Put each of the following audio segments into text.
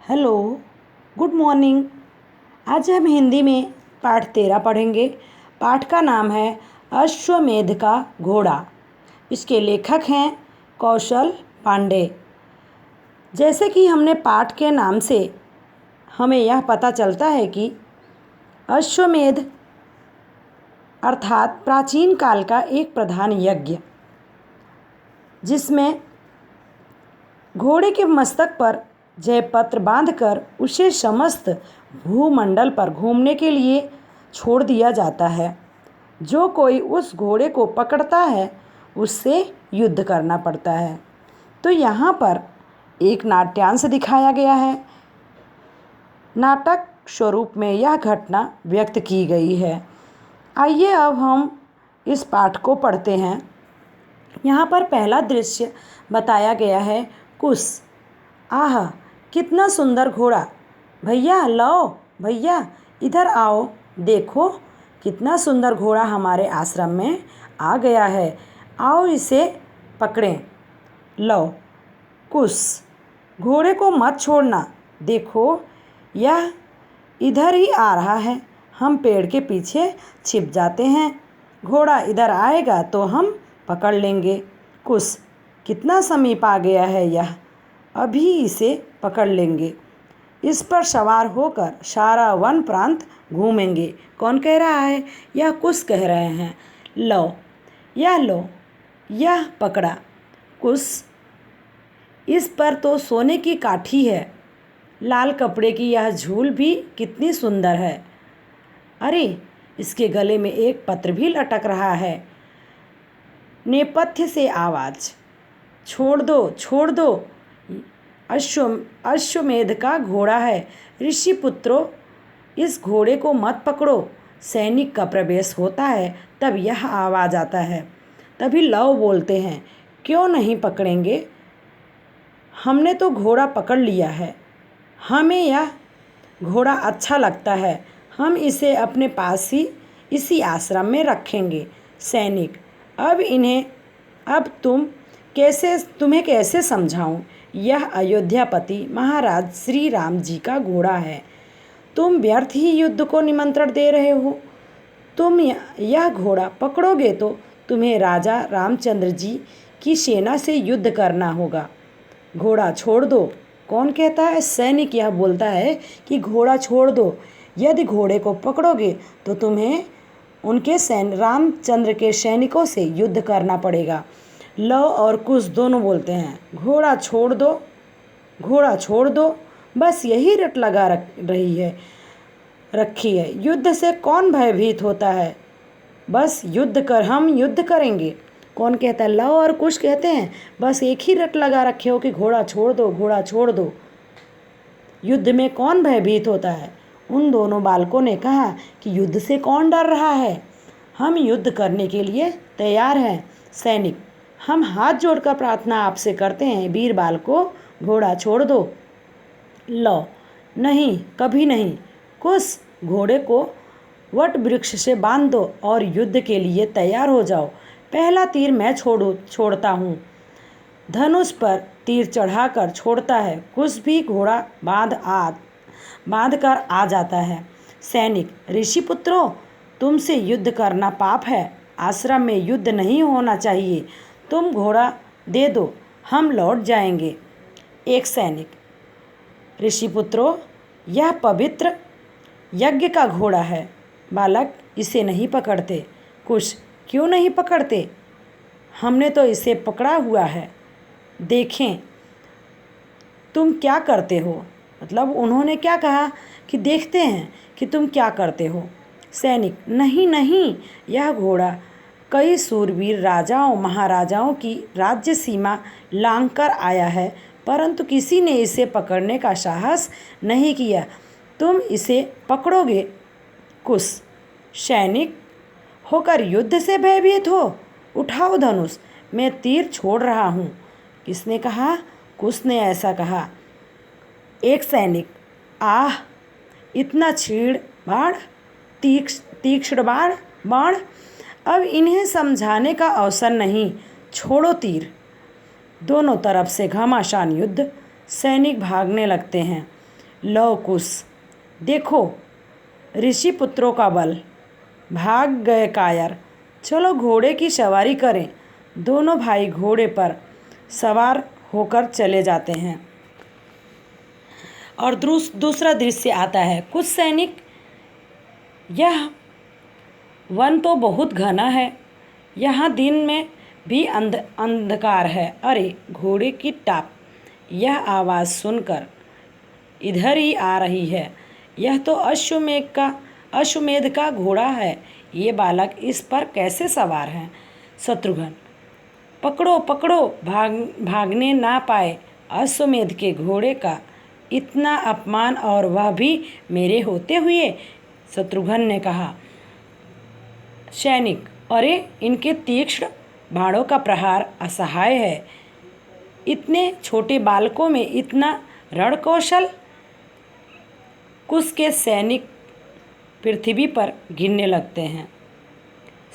Hello, good morning. आज हम हिंदी में पाठ 13 पढ़ेंगे। पाठ का नाम है अश्वमेध का घोड़ा। इसके लेखक हैं कौशल पांडे। जैसे कि हमने पाठ के नाम से हमें यह पता चलता है कि अश्वमेध अर्थात प्राचीन काल का एक प्रधान यज्ञ, जिसमें घोड़े के मस्तक पर जयपत्र बांधकर उसे समस्त भूमंडल पर घूमने के लिए छोड़ दिया जाता है। जो कोई उस घोड़े को पकड़ता है उससे युद्ध करना पड़ता है। तो यहाँ पर एक नाट्यांश दिखाया गया है। नाटक स्वरूप में यह घटना व्यक्त की गई है। आइए अब हम इस पाठ को पढ़ते हैं। यहाँ पर पहला दृश्य बताया गया है कुश। आह, कितना सुंदर घोड़ा! भैया लाओ, भैया इधर आओ, देखो कितना सुंदर घोड़ा हमारे आश्रम में आ गया है। आओ इसे पकड़ें। लो कुश, घोड़े को मत छोड़ना, देखो यह इधर ही आ रहा है। हम पेड़ के पीछे छिप जाते हैं, घोड़ा इधर आएगा तो हम पकड़ लेंगे। कुश, कितना समीप आ गया है यह, अभी इसे पकड़ लेंगे। इस पर सवार होकर सारा वन प्रांत घूमेंगे। कौन कह रहा है? यह कुश कह रहे हैं। लो, यह पकड़ा। कुश, इस पर तो सोने की काठी है। लाल कपड़े की यह झूल भी कितनी सुंदर है। अरे, इसके गले में एक पत्र भी लटक रहा है। नेपथ्य से आवाज़, छोड़ दो, छोड़ दो, अश्वमेध का घोड़ा है। ऋषि पुत्रों, इस घोड़े को मत पकड़ो। सैनिक का प्रवेश होता है तब यह आवाज़ आता है। तभी लव बोलते हैं, क्यों नहीं पकड़ेंगे? हमने तो घोड़ा पकड़ लिया है। हमें यह घोड़ा अच्छा लगता है। हम इसे अपने पास ही इसी आश्रम में रखेंगे। सैनिक, अब तुम्हें कैसे समझाऊं? यह अयोध्यापति महाराज श्री राम जी का घोड़ा है। तुम व्यर्थ ही युद्ध को निमंत्रण दे रहे हो। तुम यह घोड़ा पकड़ोगे तो तुम्हें राजा रामचंद्र जी की सेना से युद्ध करना होगा। घोड़ा छोड़ दो। कौन कहता है? सैनिक यह बोलता है कि घोड़ा छोड़ दो। यदि घोड़े को पकड़ोगे तो तुम्हें उनके रामचंद्र के सैनिकों से युद्ध करना पड़ेगा। लव और कुश दोनों बोलते हैं, घोड़ा छोड़ दो, घोड़ा छोड़ दो। बस यही रट लगा रखी है। युद्ध से कौन भयभीत होता है? बस हम युद्ध करेंगे। कौन कहता है? लव और कुश कहते हैं, बस एक ही रट लगा रखे हो कि घोड़ा छोड़ दो, घोड़ा छोड़ दो। युद्ध में कौन भयभीत होता है? उन दोनों बालकों ने कहा कि युद्ध से कौन डर रहा है? हम युद्ध करने के लिए तैयार हैं। सैनिक, हम हाथ जोड़कर प्रार्थना आपसे करते हैं, वीर बालकों, घोड़ा छोड़ दो। लो, नहीं, कभी नहीं। कुश, घोड़े को वट वृक्ष से बांध दो और युद्ध के लिए तैयार हो जाओ। पहला तीर मैं छोड़ता हूँ। धनुष पर तीर चढ़ाकर छोड़ता है। कुश भी घोड़ा बांध कर आ जाता है। सैनिक, ऋषि पुत्रों, तुमसे युद्ध करना पाप है। आश्रम में युद्ध नहीं होना चाहिए। तुम घोड़ा दे दो, हम लौट जाएंगे। एक सैनिक, ऋषि पुत्रों, यह पवित्र यज्ञ का घोड़ा है। बालक, इसे नहीं पकड़ते। कुश, क्यों नहीं पकड़ते? हमने तो इसे पकड़ा हुआ है। देखें तुम क्या करते हो। मतलब उन्होंने क्या कहा कि देखते हैं कि तुम क्या करते हो। सैनिक, नहीं नहीं, यह घोड़ा कई सूरवीर राजाओं महाराजाओं की राज्य सीमा लांघकर आया है, परंतु किसी ने इसे पकड़ने का साहस नहीं किया। तुम इसे पकड़ोगे। कुश, सैनिक होकर युद्ध से भयभीत हो? उठाओ धनुष, मैं तीर छोड़ रहा हूँ। किसने कहा? कुश ने ऐसा कहा। एक सैनिक, आह, इतना तीक्ष्ण बाण, अब इन्हें समझाने का अवसर नहीं, छोड़ो तीर। दोनों तरफ से घमासान युद्ध। सैनिक भागने लगते हैं। लव कुश, देखो ऋषि पुत्रों का बल, भाग गए कायर, चलो घोड़े की सवारी करें। दोनों भाई घोड़े पर सवार होकर चले जाते हैं। और दूसरा दृश्य आता है। कुछ सैनिक, यह वन तो बहुत घना है, यहाँ दिन में भी अंधकार है। अरे घोड़े की टाप, यह आवाज़ सुनकर इधर ही आ रही है। यह तो अश्वमेध का घोड़ा है। ये बालक इस पर कैसे सवार हैं? शत्रुघ्न, पकड़ो पकड़ो, भागने ना पाए। अश्वमेध के घोड़े का इतना अपमान, और वह भी मेरे होते हुए। शत्रुघ्न ने कहा। सैनिक, अरे इनके तीक्ष्ण बाणों का प्रहार असहाय है। इतने छोटे बालकों में इतना रणकौशल। कुश के सैनिक पृथ्वी पर गिरने लगते हैं।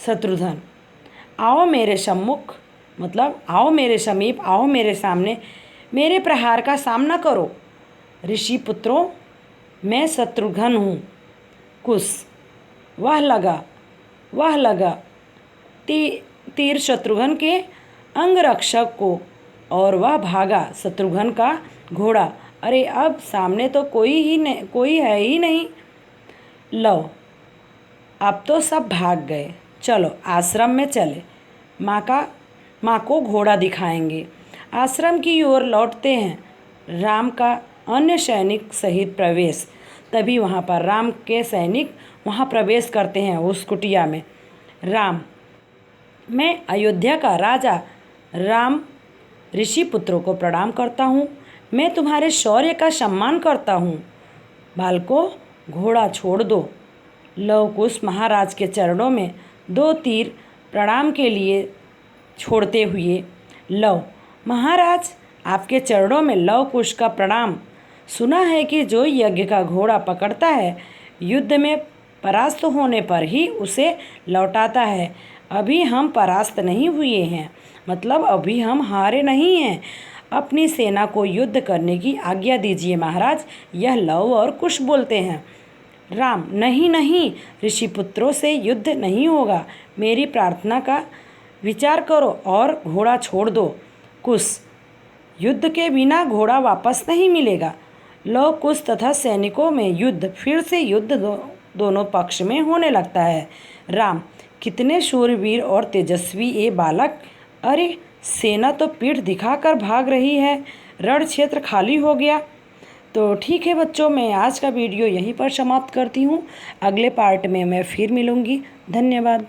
शत्रुघ्न, आओ मेरे सम्मुख, मतलब आओ मेरे समीप, आओ मेरे सामने, मेरे प्रहार का सामना करो। ऋषि पुत्रों, मैं शत्रुघ्न हूँ। कुश, वह लगा तीर शत्रुघ्न के अंगरक्षक को, और वह भागा शत्रुघ्न का घोड़ा। अरे अब सामने तो कोई है ही नहीं। लो, अब तो सब भाग गए। चलो आश्रम में चले, माँ को घोड़ा दिखाएंगे। आश्रम की ओर लौटते हैं। राम का अन्य सैनिक सहित प्रवेश। तभी वहाँ पर राम के सैनिक वहाँ प्रवेश करते हैं उस कुटिया में। राम, मैं अयोध्या का राजा राम ऋषि पुत्रों को प्रणाम करता हूँ। मैं तुम्हारे शौर्य का सम्मान करता हूँ। बालकों, घोड़ा छोड़ दो। लव कुश महाराज के चरणों में 2 तीर प्रणाम के लिए छोड़ते हुए, लव महाराज, आपके चरणों में लव कुश का प्रणाम। सुना है कि जो यज्ञ का घोड़ा पकड़ता है, युद्ध में परास्त होने पर ही उसे लौटाता है। अभी हम परास्त नहीं हुए हैं, मतलब अभी हम हारे नहीं हैं। अपनी सेना को युद्ध करने की आज्ञा दीजिए महाराज। यह लव और कुश बोलते हैं। राम, नहीं नहीं, ऋषि पुत्रों से युद्ध नहीं होगा। मेरी प्रार्थना का विचार करो और घोड़ा छोड़ दो। कुश, युद्ध के बिना घोड़ा वापस नहीं मिलेगा। लव कुश तथा सैनिकों में युद्ध, फिर से युद्ध दोनों पक्ष में होने लगता है। राम, कितने शूरवीर और तेजस्वी ये बालक। अरे सेना तो पीठ दिखाकर भाग रही है, रण क्षेत्र खाली हो गया। तो ठीक है बच्चों, मैं आज का वीडियो यहीं पर समाप्त करती हूँ। अगले पार्ट में मैं फिर मिलूँगी। धन्यवाद।